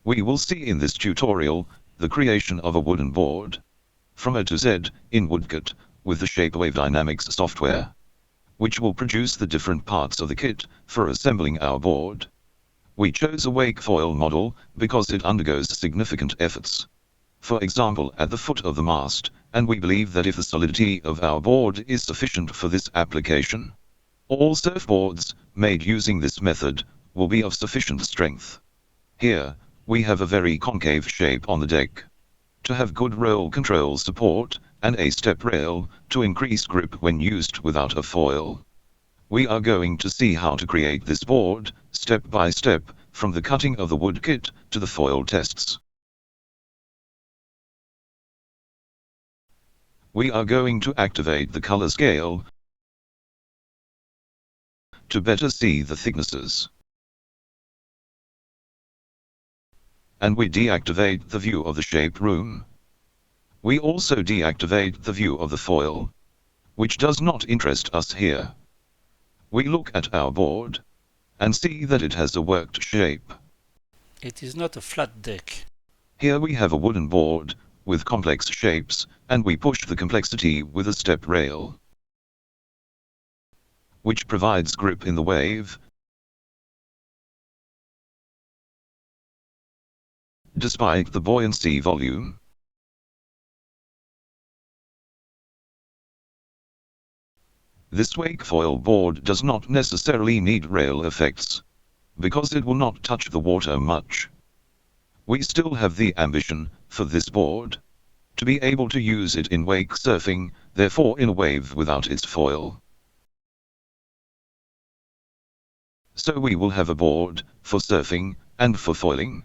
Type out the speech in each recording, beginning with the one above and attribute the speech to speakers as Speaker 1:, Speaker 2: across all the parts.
Speaker 1: We will see in this tutorial the creation of a wooden board from A to Z in WoodKit with the ShaperWaveDynamics software, which will produce the different parts of the kit for assembling our board. We chose a wake foil model because it undergoes significant efforts, for example at the foot of the mast, and we believe that if the solidity of our board is sufficient for this application, all surfboards made using this method will be of sufficient strength. Here, we have a very concave shape on the deck to have good roll control support and a step rail to increase grip when used without a foil. We are going to see how to create this board step by step from the cutting of the wood kit to the foil tests. We are going to activate the color scale to better see the thicknesses. And we deactivate the view of the shape room. We also deactivate the view of the foil, which does not interest us here. We look at our board and see that it has a worked shape.
Speaker 2: It is not a flat deck.
Speaker 1: Here we have a wooden board with complex shapes, and we push the complexity with a step rail, which provides grip in the wave. Despite the buoyancy volume, this wake foil board does not necessarily need rail effects, because it will not touch the water much. We still have the ambition for this board to be able to use it in wake surfing, therefore in a wave without its foil. So we will have a board for surfing and for foiling.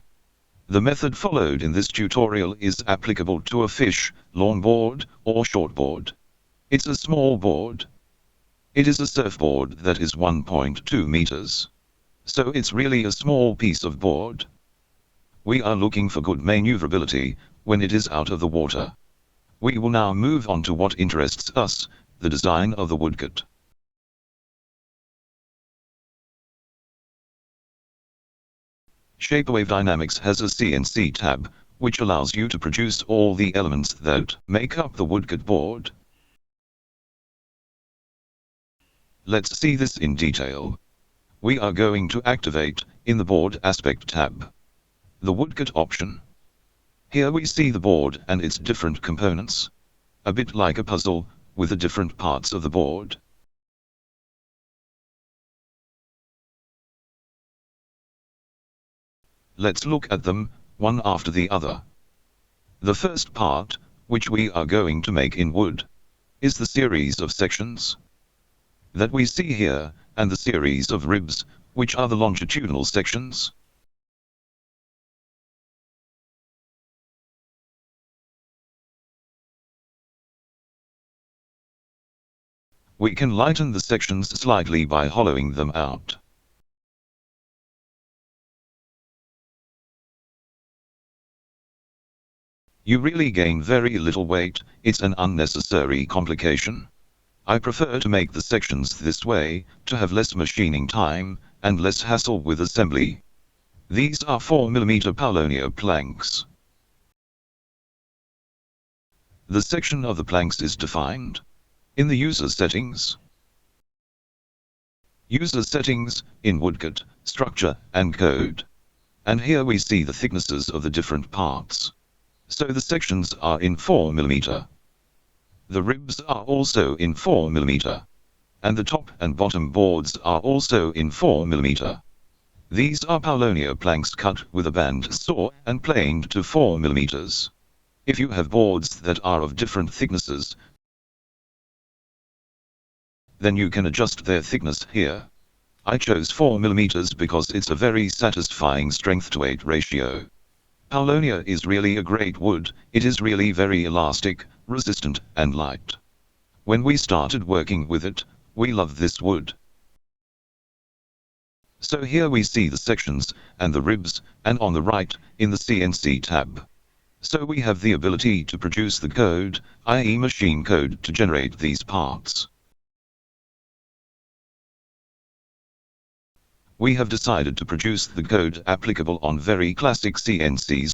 Speaker 1: The method followed in this tutorial is applicable to a fish, longboard, or shortboard. It's a small board. It is a surfboard that is 1.2 meters. So it's really a small piece of board. We are looking for good maneuverability when it is out of the water. We will now move on to what interests us, the design of the woodkit. ShaperWaveDynamics has a CNC tab, which allows you to produce all the elements that make up the woodkit board. Let's see this in detail. We are going to activate, in the Board Aspect tab, the woodkit option. Here we see the board and its different components, a bit like a puzzle, with the different parts of the board. Let's look at them, one after the other. The first part, which we are going to make in wood, is the series of sections that we see here, and the series of ribs, which are the longitudinal sections. We can lighten the sections slightly by hollowing them out. You really gain very little weight, it's an unnecessary complication. I prefer to make the sections this way, to have less machining time, and less hassle with assembly. These are 4mm paulownia planks. The section of the planks is defined in the User Settings. User Settings, in WoodKit, Structure and Code. And here we see the thicknesses of the different parts. So the sections are in 4mm. The ribs are also in 4mm. And the top and bottom boards are also in 4mm. These are paulownia planks cut with a band saw and planed to 4mm. If you have boards that are of different thicknesses, then you can adjust their thickness here. I chose 4mm because it's a very satisfying strength-to-weight ratio. Paulownia is really a great wood, it is really very elastic, resistant, and light. When we started working with it, we loved this wood. So here we see the sections, and the ribs, and on the right, in the CNC tab. So we have the ability to produce the code, i.e. machine code to generate these parts. we have decided to produce the code applicable on very classic CNCs.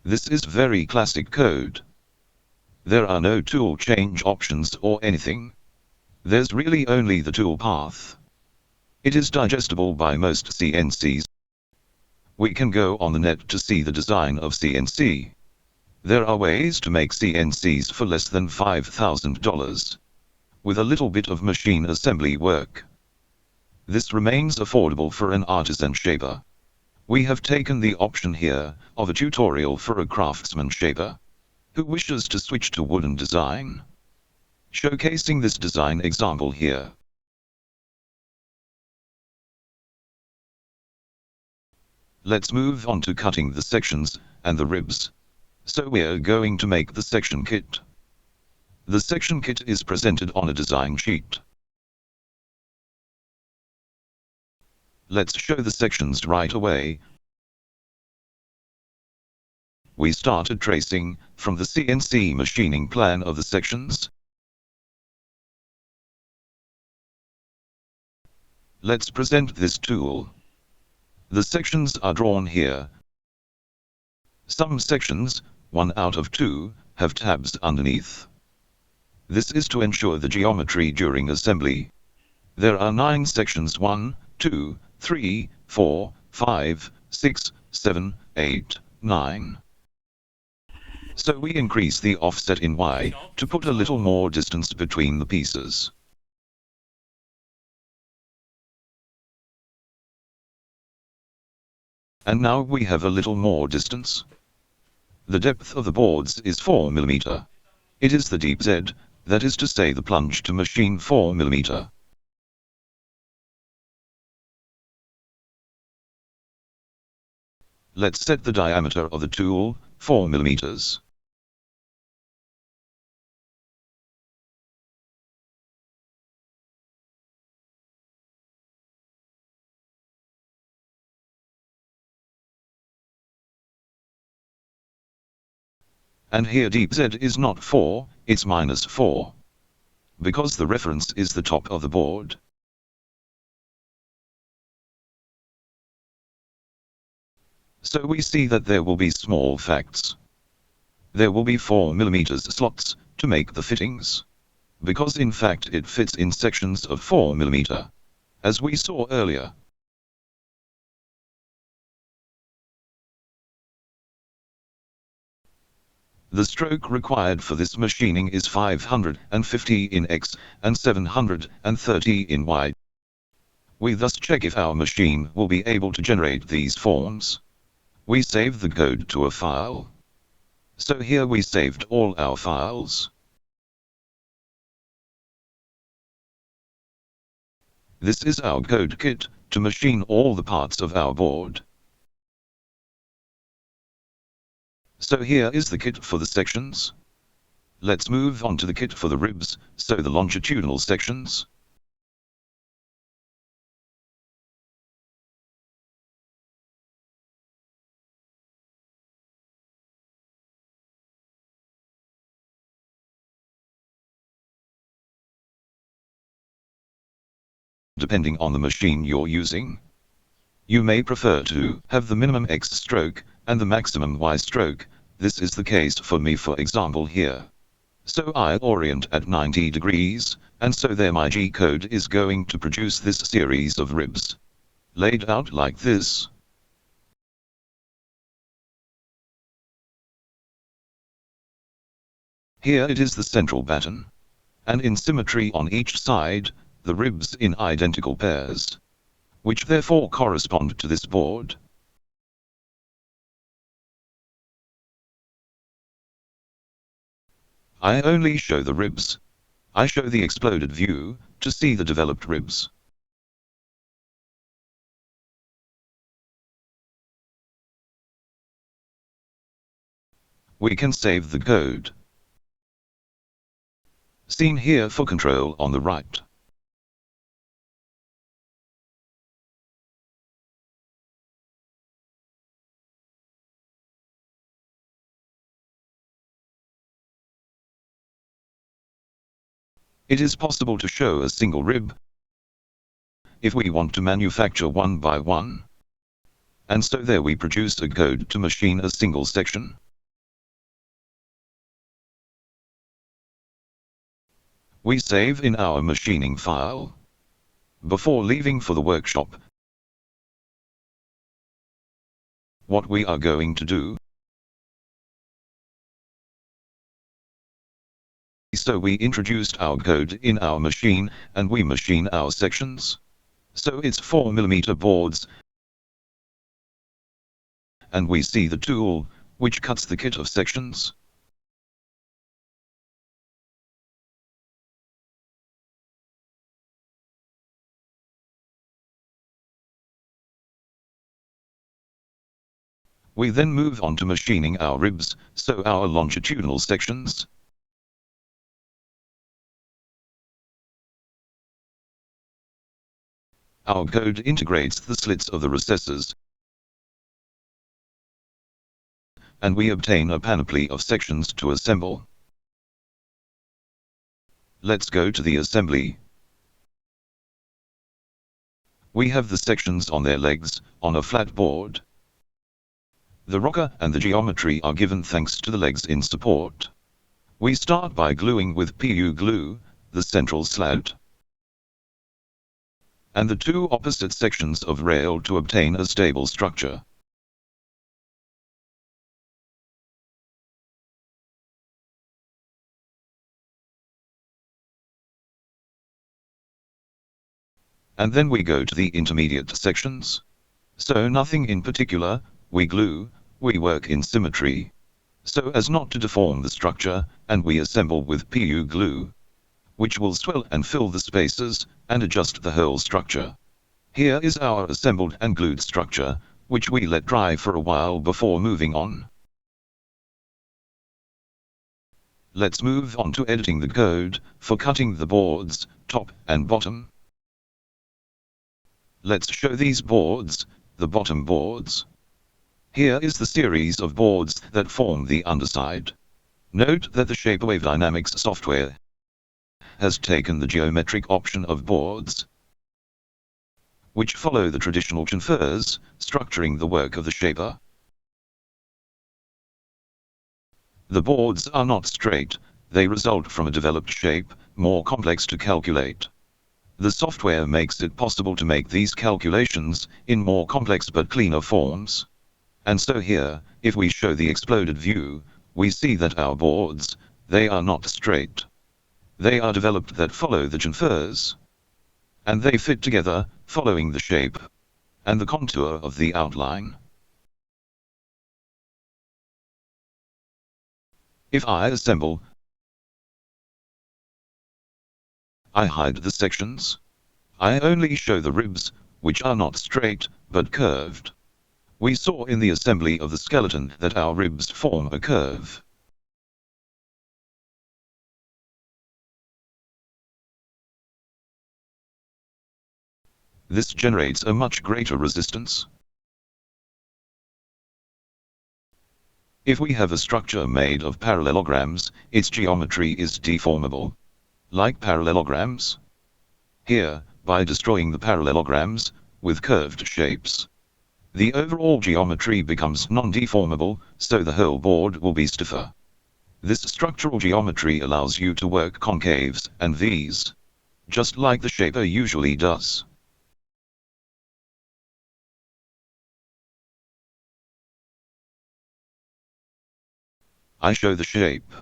Speaker 1: This is very classic code. There are no tool change options or anything. There's really only the tool path. It is digestible by most CNCs. We can go on the net to see the design of CNC. There are ways to make CNCs for less than $5,000, with a little bit of machine assembly work. This remains affordable for an artisan shaper. We have taken the option here of a tutorial for a craftsman shaper who wishes to switch to wooden design, showcasing this design example here. Let's move on to cutting the sections and the ribs. So we're going to make the section kit. The section kit is presented on a design sheet. Let's show the sections right away. We started tracing from the CNC machining plan of the sections. Let's present this tool. The sections are drawn here. Some sections, 1 out of 2, have tabs underneath. This is to ensure the geometry during assembly. There are 9 sections: 1, 2, 3, 4, 5, 6, 7, 8, 9. So we increase the offset in Y to put a little more distance between the pieces. And now we have a little more distance. The depth of the boards is 4 mm. It is the deep Z, that is to say the plunge to machine 4 mm. Let's set the diameter of the tool, 4 mm. And here deep Z is not 4, it's -4. Because the reference is the top of the board. So we see that there will be small facts. There will be 4 mm slots to make the fittings. Because in fact it fits in sections of 4 mm, as we saw earlier. The stroke required for this machining is 550 in X and 730 in Y. We thus check if our machine will be able to generate these forms. We save the code to a file. So here we saved all our files. This is our code kit to machine all the parts of our board. So here is the kit for the sections. Let's move on to the kit for the ribs, so the longitudinal sections. Depending on the machine you're using, you may prefer to have the minimum X stroke and the maximum Y stroke. This is the case for me, for example here. So I orient at 90 degrees, and so there my G code is going to produce this series of ribs, laid out like this. Here it is the central batten, and in symmetry on each side, the ribs in identical pairs, which therefore correspond to this board. I only show the ribs. I show the exploded view to see the developed ribs. We can save the code. Seen here for control on the right. It is possible to show a single rib if we want to manufacture one by one. And so there we produce a code to machine a single section. We save in our machining file. Before leaving for the workshop, what we are going to do. So we introduced our code in our machine, and we machine our sections. So it's 4mm boards. And we see the tool, which cuts the kit of sections. We then move on to machining our ribs, so our longitudinal sections. Our code integrates the slits of the recesses, and we obtain a panoply of sections to assemble. Let's go to the assembly. We have the sections on their legs, on a flat board. The rocker and the geometry are given thanks to the legs in support. We start by gluing with PU glue, the central slat, and the two opposite sections of rail to obtain a stable structure. And then we go to the intermediate sections. So nothing in particular, we glue, we work in symmetry, so as not to deform the structure, and we assemble with PU glue, which will swell and fill the spaces, and adjust the whole structure. Here is our assembled and glued structure, which we let dry for a while before moving on. Let's move on to editing the code, for cutting the boards, top and bottom. Let's show these boards, the bottom boards. Here is the series of boards that form the underside. Note that the ShaperWaveDynamics software has taken the geometric option of boards, which follow the traditional chamfers, structuring the work of the shaper. The boards are not straight, they result from a developed shape, more complex to calculate. The software makes it possible to make these calculations in more complex but cleaner forms. And so here, if we show the exploded view, we see that our boards, they are not straight. They are developed that follow the chamfers, and they fit together, following the shape and the contour of the outline. If I assemble, I hide the sections. I only show the ribs, which are not straight, but curved. We saw in the assembly of the skeleton that our ribs form a curve. This generates a much greater resistance. If we have a structure made of parallelograms, its geometry is deformable. Like parallelograms. Here, by destroying the parallelograms, with curved shapes, the overall geometry becomes non-deformable, so the whole board will be stiffer. This structural geometry allows you to work concaves and V's, just like the shaper usually does. I show the shape.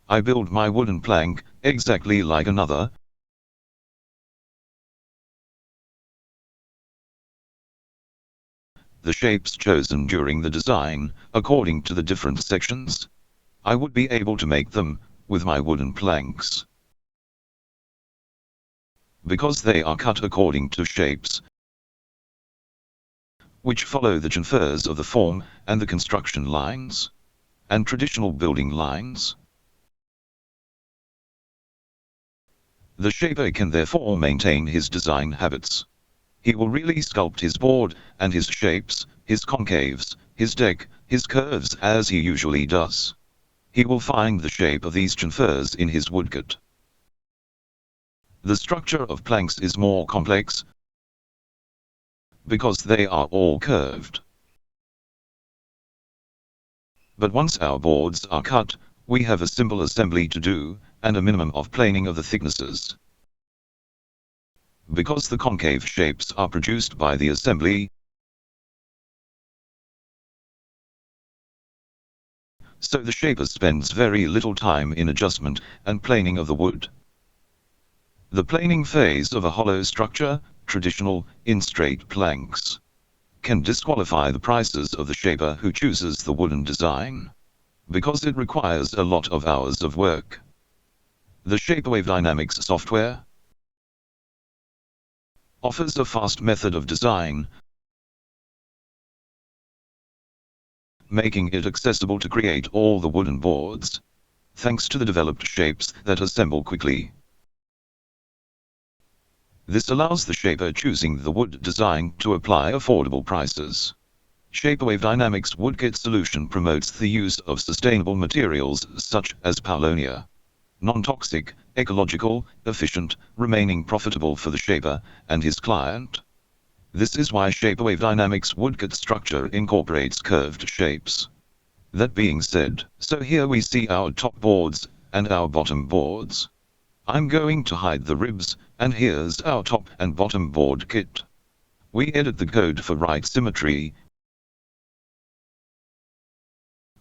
Speaker 1: I build my wooden plank, exactly like another. The shapes chosen during the design, according to the different sections, I would be able to make them, with my wooden planks. Because they are cut according to shapes, which follow the chamfers of the form, and the construction lines, and traditional building lines. The shaper can therefore maintain his design habits. He will really sculpt his board, and his shapes, his concaves, his deck, his curves as he usually does. He will find the shape of these chamfers in his woodcut. The structure of planks is more complex because they are all curved. But once our boards are cut, we have a simple assembly to do, and a minimum of planing of the thicknesses. Because the concave shapes are produced by the assembly, so the shaper spends very little time in adjustment and planing of the wood. The planing phase of a hollow structure, traditional, in straight planks, can disqualify the prices of the shaper who chooses the wooden design, because it requires a lot of hours of work. The ShaperWaveDynamics software offers a fast method of design, making it accessible to create all the wooden boards, thanks to the developed shapes that assemble quickly. This allows the shaper choosing the wood design to apply affordable prices. ShaperWaveDynamics Woodkit solution promotes the use of sustainable materials such as paulownia. Non-toxic, ecological, efficient, remaining profitable for the shaper and his client. This is why ShaperWaveDynamics Woodkit structure incorporates curved shapes. That being said, so here we see our top boards and our bottom boards. I'm going to hide the ribs, and here's our top and bottom board kit. We edit the code for right symmetry,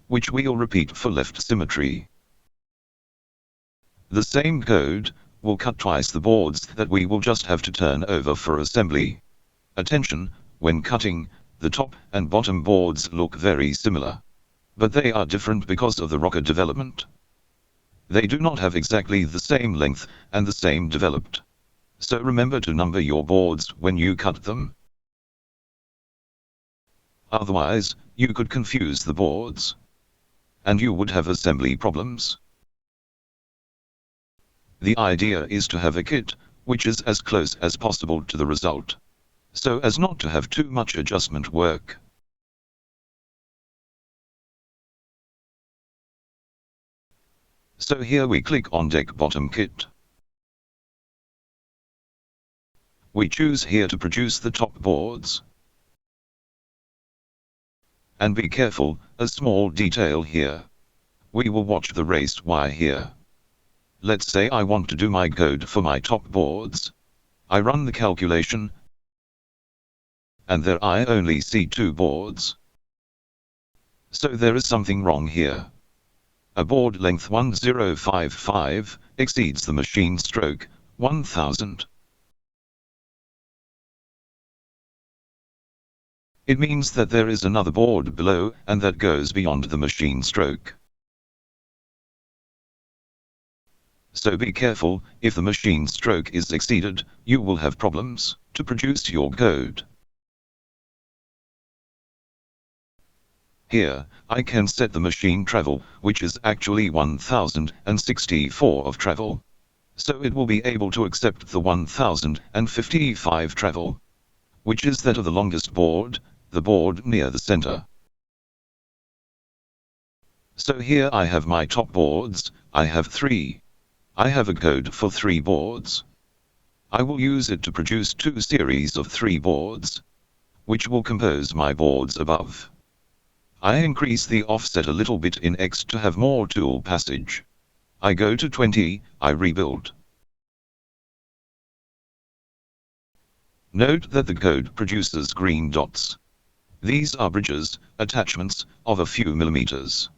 Speaker 1: which we'll repeat for left symmetry. The same code will cut twice the boards that we will just have to turn over for assembly. Attention, when cutting, the top and bottom boards look very similar. But they are different because of the rocker development. They do not have exactly the same length and the same developed. So remember to number your boards when you cut them. Otherwise, you could confuse the boards, and you would have assembly problems. The idea is to have a kit which is as close as possible to the result, so as not to have too much adjustment work. So here we click on Deck Bottom Kit. We choose here to produce the top boards. And be careful, a small detail here. We will watch the race Y here. Let's say I want to do my code for my top boards. I run the calculation, and there I only see 2 boards. So there is something wrong here. A board length 1055 exceeds the machine stroke 1000. It means that there is another board below, and that goes beyond the machine stroke. So be careful, if the machine stroke is exceeded, you will have problems to produce your code. Here, I can set the machine travel, which is actually 1064 of travel. So it will be able to accept the 1055 travel, which is that of the longest board, the board near the center. So here I have my top boards, I have 3. I have a code for 3 boards. I will use it to produce 2 series of 3 boards, which will compose my boards above. I increase the offset a little bit in X to have more tool passage. I go to 20, I rebuild. Note that the code produces green dots. These are bridges, attachments, of a few millimeters.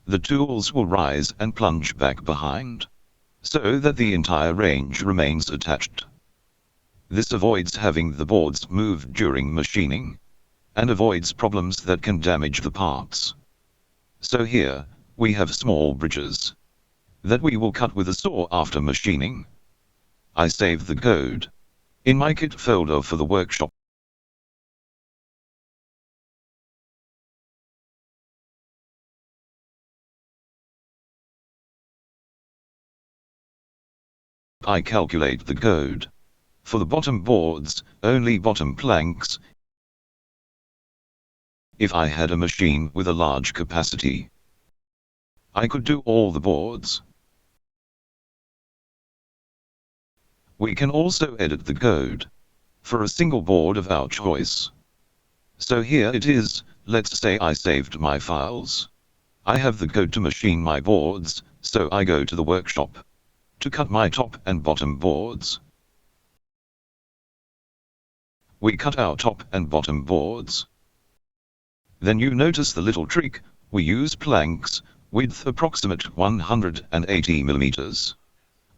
Speaker 1: The tools will rise and plunge back behind, so that the entire range remains attached. This avoids having the boards move during machining, and avoids problems that can damage the parts. So here, we have small bridges that we will cut with a saw after machining. I save the code in my kit folder for the workshop. I calculate the code. For the bottom boards, only bottom planks. If I had a machine with a large capacity, I could do all the boards. We can also edit the code for a single board of our choice. So here it is. Let's say I saved my files. I have the code to machine my boards, so I go to the workshop to cut my top and bottom boards. We cut our top and bottom boards. Then you notice the little trick. We use planks, width approximate 180 millimeters.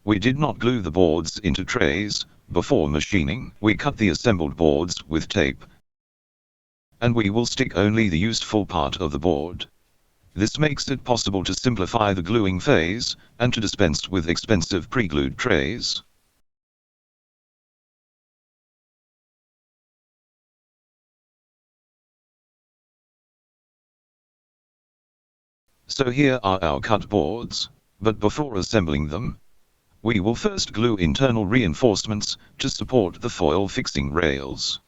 Speaker 1: We did not glue the boards into trays before machining. We cut the assembled boards with tape, and we will stick only the useful part of the board. This makes it possible to simplify the gluing phase, and to dispense with expensive pre-glued trays. So here are our cut boards, but before assembling them, we will first glue internal reinforcements to support the foil fixing rails.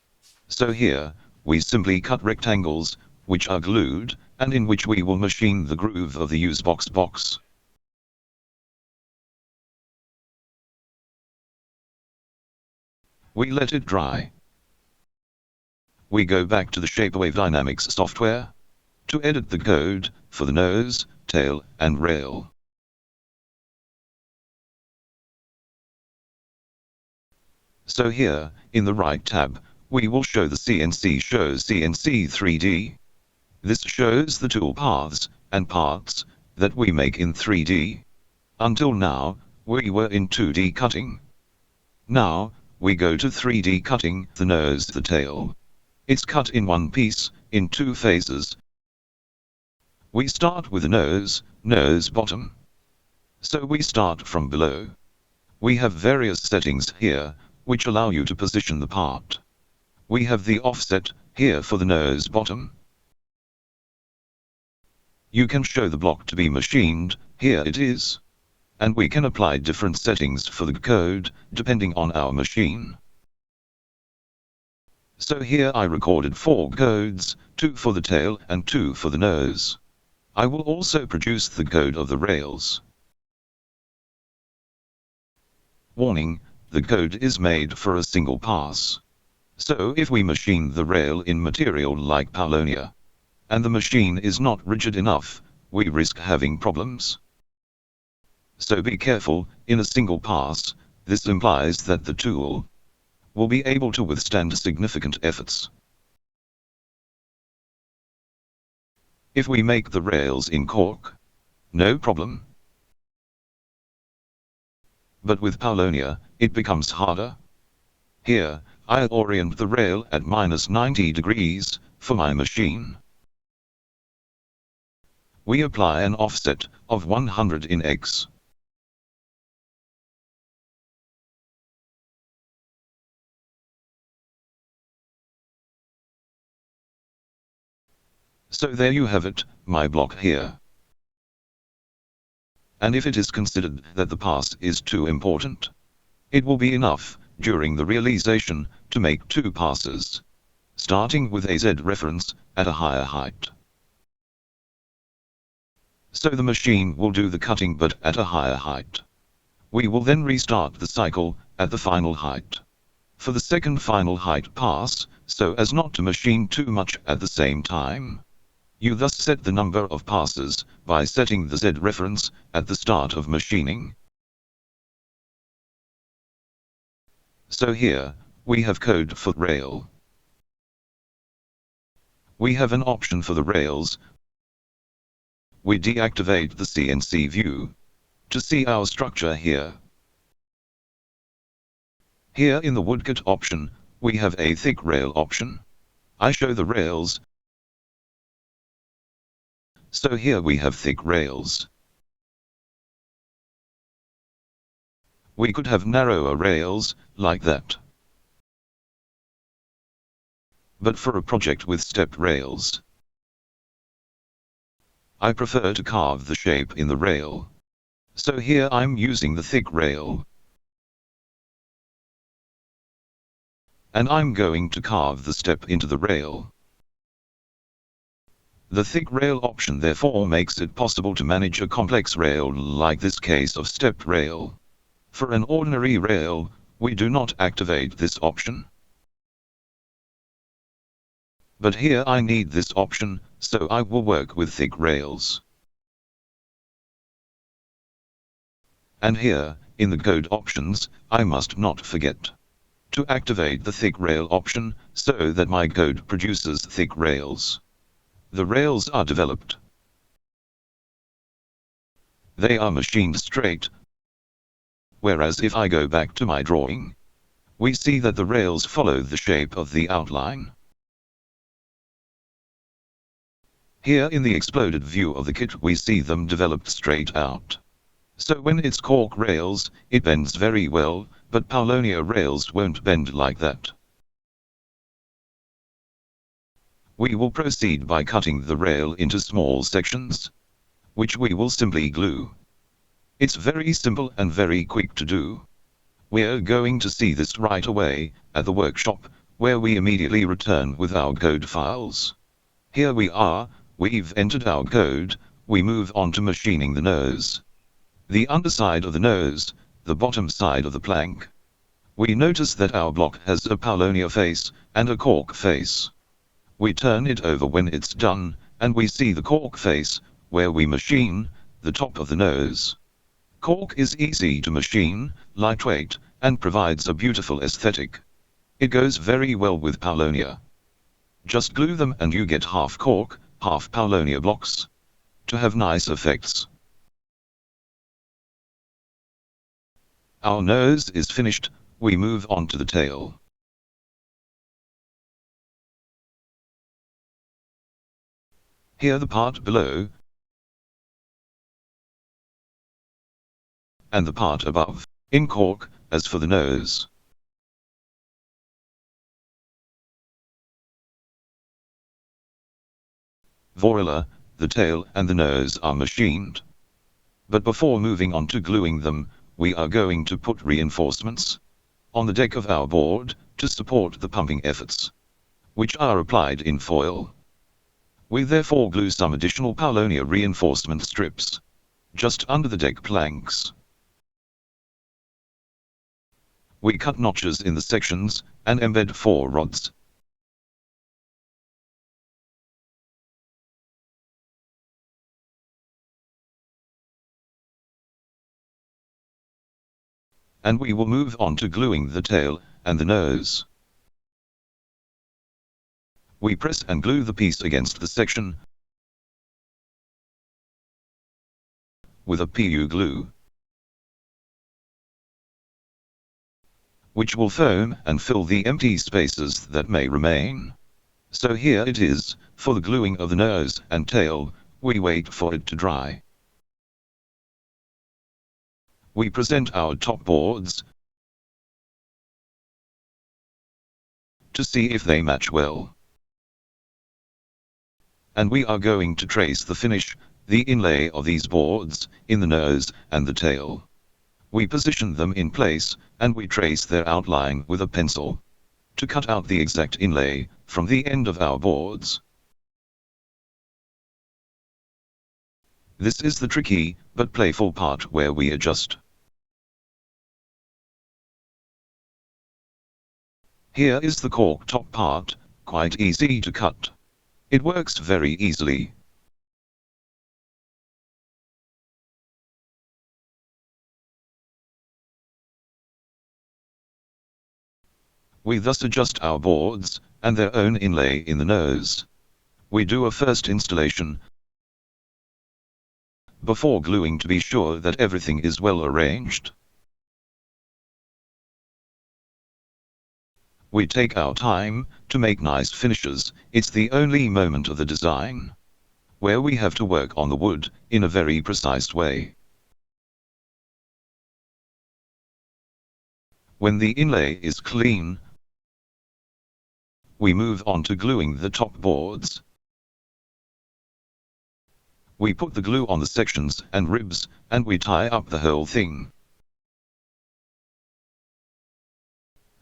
Speaker 1: So here, we simply cut rectangles, which are glued, and in which we will machine the groove of the use box. We let it dry. We go back to the ShaperWaveDynamics software to edit the code for the nose, tail, and rail. So here, in the right tab, we will show the CNC shows CNC 3D. This shows the tool paths and parts that we make in 3D. Until now, we were in 2D cutting. Now, we go to 3D cutting the nose, the tail. It's cut in one piece, in two phases. We start with the nose bottom. So we start from below. We have various settings here, which allow you to position the part. We have the offset here for the nose bottom. You can show the block to be machined, here it is. And we can apply different settings for the code, depending on our machine. So here I recorded 4 codes, 2 for the tail and 2 for the nose. I will also produce the code of the rails. Warning, the code is made for a single pass. So if we machine the rail in material like paulownia, and the machine is not rigid enough, we risk having problems. So be careful, in a single pass, this implies that the tool will be able to withstand significant efforts. If we make the rails in cork, no problem. But with paulownia, it becomes harder. Here, I'll orient the rail at -90 degrees, for my machine. We apply an offset of 100 in X. So there you have it, my block here. And if it is considered that the pass is too important, it will be enough, during the realization, to make 2 passes, starting with a Z reference, at a higher height. So the machine will do the cutting but at a higher height. We will then restart the cycle, at the final height. For the second final height pass, so as not to machine too much at the same time. You thus set the number of passes, by setting the Z reference, at the start of machining. So here, we have code for rail. We have an option for the rails. We deactivate the CNC view to see our structure here. Here in the woodcut option, we have a thick rail option. I show the rails. So here we have thick rails. We could have narrower rails, like that. But for a project with stepped rails, I prefer to carve the shape in the rail. So here I'm using the thick rail. And I'm going to carve the step into the rail. The thick rail option therefore makes it possible to manage a complex rail like this case of stepped rail. For an ordinary rail, We do not activate this option. But here I need this option, so I will work with thick rails. And here, in the code options, I must not forget to activate the thick rail option, so that my code produces thick rails. The rails are developed. They are machined straight. Whereas if I go back to my drawing, we see that the rails follow the shape of the outline. Here in the exploded view of the kit we see them developed straight out. So when it's cork rails, it bends very well, but paulownia rails won't bend like that. We will proceed by cutting the rail into small sections, which we will simply glue. It's very simple and very quick to do. We're going to see this right away, at the workshop, where we immediately return with our code files. Here we are, we've entered our code, we move on to machining the nose. The underside of the nose, the bottom side of the plank. We notice that our block has a paulownia face, and a cork face. We turn it over when it's done, and we see the cork face, where we machine the top of the nose. Cork is easy to machine, lightweight, and provides a beautiful aesthetic. It goes very well with paulownia. Just glue them and you get half cork, half paulownia blocks. To have nice effects. Our nose is finished, we move on to the tail. Here the part below, and the part above, in cork, as for the nose. Voila, the tail and the nose are machined. But before moving on to gluing them, we are going to put reinforcements on the deck of our board to support the pumping efforts, which are applied in foil. We therefore glue some additional paulownia reinforcement strips just under the deck planks. We cut notches in the sections and embed 4 rods. And we will move on to gluing the tail and the nose. We press and glue the piece against the section with a PU glue, which will foam and fill the empty spaces that may remain. So here it is, for the gluing of the nose and tail, we wait for it to dry. We present our top boards to see if they match well. And we are going to trace the finish, the inlay of these boards, in the nose and the tail. We position them in place, and we trace their outline with a pencil to cut out the exact inlay from the end of our boards. This is the tricky, but playful part where we adjust. Here is the cork top part, quite easy to cut. It works very easily. We thus adjust our boards, and their own inlay in the nose. We do a first installation before gluing to be sure that everything is well arranged. We take our time to make nice finishes. It's the only moment of the design where we have to work on the wood in a very precise way. When the inlay is clean, we move on to gluing the top boards. We put the glue on the sections and ribs, and we tie up the whole thing.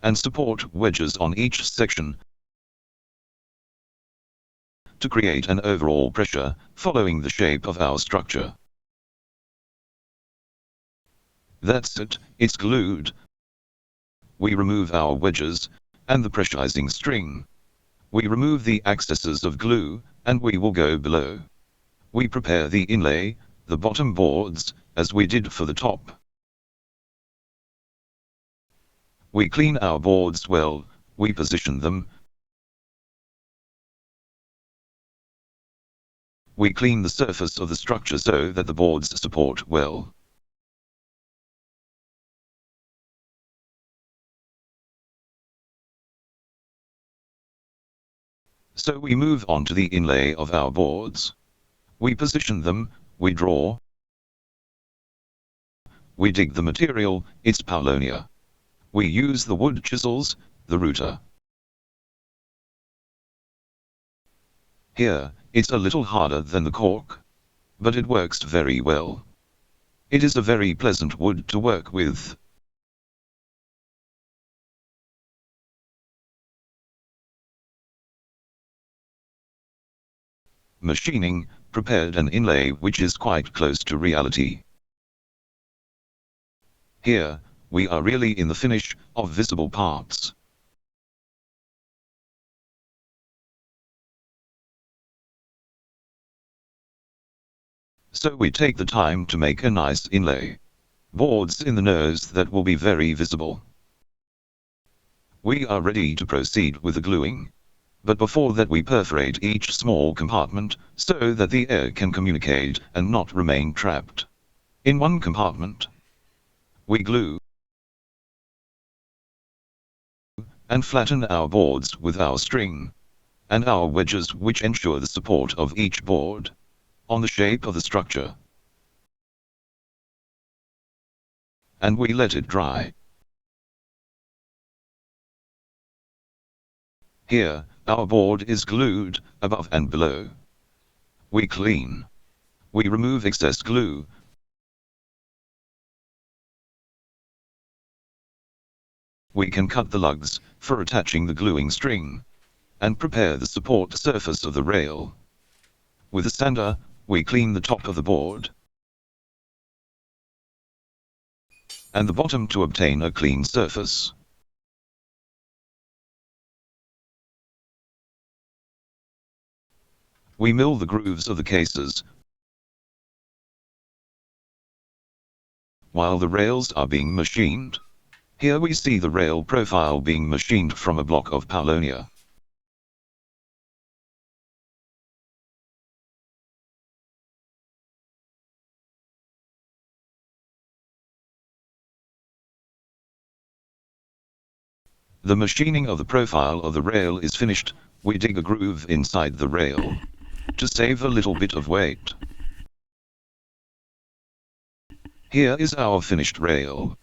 Speaker 1: And support wedges on each section to create an overall pressure, following the shape of our structure. That's it, it's glued. We remove our wedges and the pressurizing string. We remove the excesses of glue, and we will go below. We prepare the inlay, the bottom boards, as we did for the top. We clean our boards well, we position them. We clean the surface of the structure so that the boards support well. So we move on to the inlay of our boards. We position them, we draw. We dig the material, it's paulownia. We use the wood chisels, the router. Here, it's a little harder than the cork, but it works very well. It is a very pleasant wood to work with. Machining, prepared an inlay which is quite close to reality. Here, we are really in the finish of visible parts. So we take the time to make a nice inlay. Boards in the nose that will be very visible. We are ready to proceed with the gluing. But before that we perforate each small compartment, so that the air can communicate and not remain trapped in one compartment. We glue and flatten our boards with our string and our wedges which ensure the support of each board on the shape of the structure. And we let it dry. Here, our board is glued, above and below. We clean. We remove excess glue. We can cut the lugs for attaching the gluing string, and prepare the support surface of the rail. With a sander, we clean the top of the board and the bottom to obtain a clean surface. We mill the grooves of the cases while the rails are being machined. Here we see the rail profile being machined from a block of paulownia. The machining of the profile of the rail is finished. We dig a groove inside the rail to save a little bit of weight. Here is our finished rail.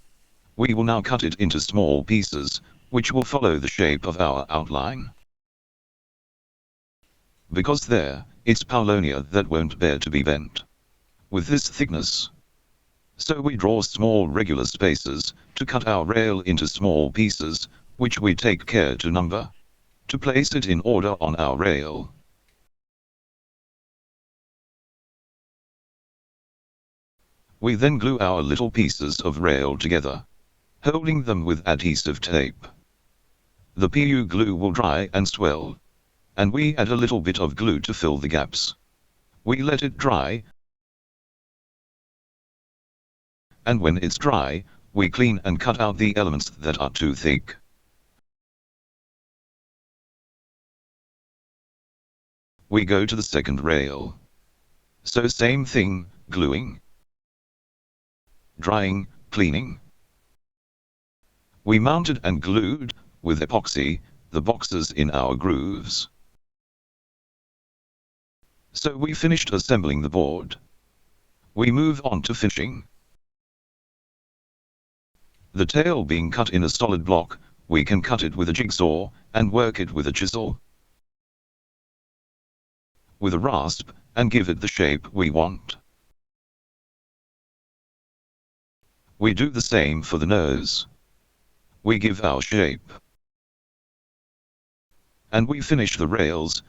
Speaker 1: We will now cut it into small pieces, which will follow the shape of our outline. Because there, it's paulownia that won't bear to be bent with this thickness. So we draw small regular spaces to cut our rail into small pieces, which we take care to number, to place it in order on our rail. We then glue our little pieces of rail together, holding them with adhesive tape. The PU glue will dry and swell, and we add a little bit of glue to fill the gaps. We let it dry, and when it's dry, we clean and cut out the elements that are too thick. We go to the second rail. So same thing, gluing, drying, cleaning. We mounted and glued, with epoxy, the boxes in our grooves. So we finished assembling the board. We move on to finishing. The tail being cut in a solid block, we can cut it with a jigsaw, and work it with a chisel, with a rasp, and give it the shape we want. We do the same for the nose. We give our shape. And we finish the rails,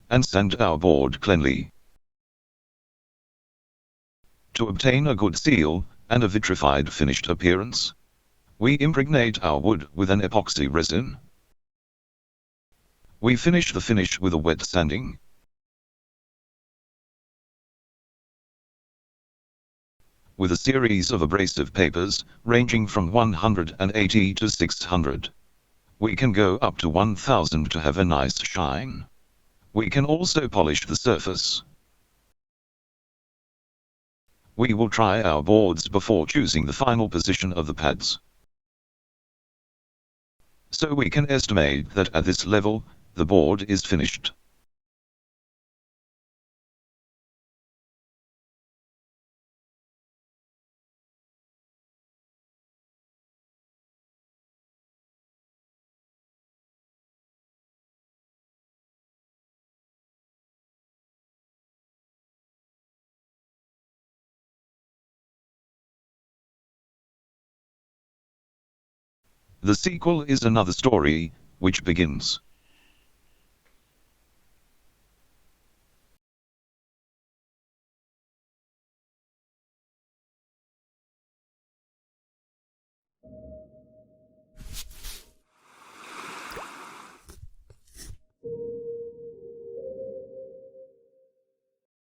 Speaker 1: and sand our board cleanly. To obtain a good seal, and a vitrified finished appearance. We impregnate our wood with an epoxy resin. We finish the finish with a wet sanding. With a series of abrasive papers, ranging from 180 to 600. We can go up to 1000 to have a nice shine. We can also polish the surface. We will try our boards before choosing the final position of the pads. So we can estimate that at this level, the board is finished. The sequel is another story, which begins.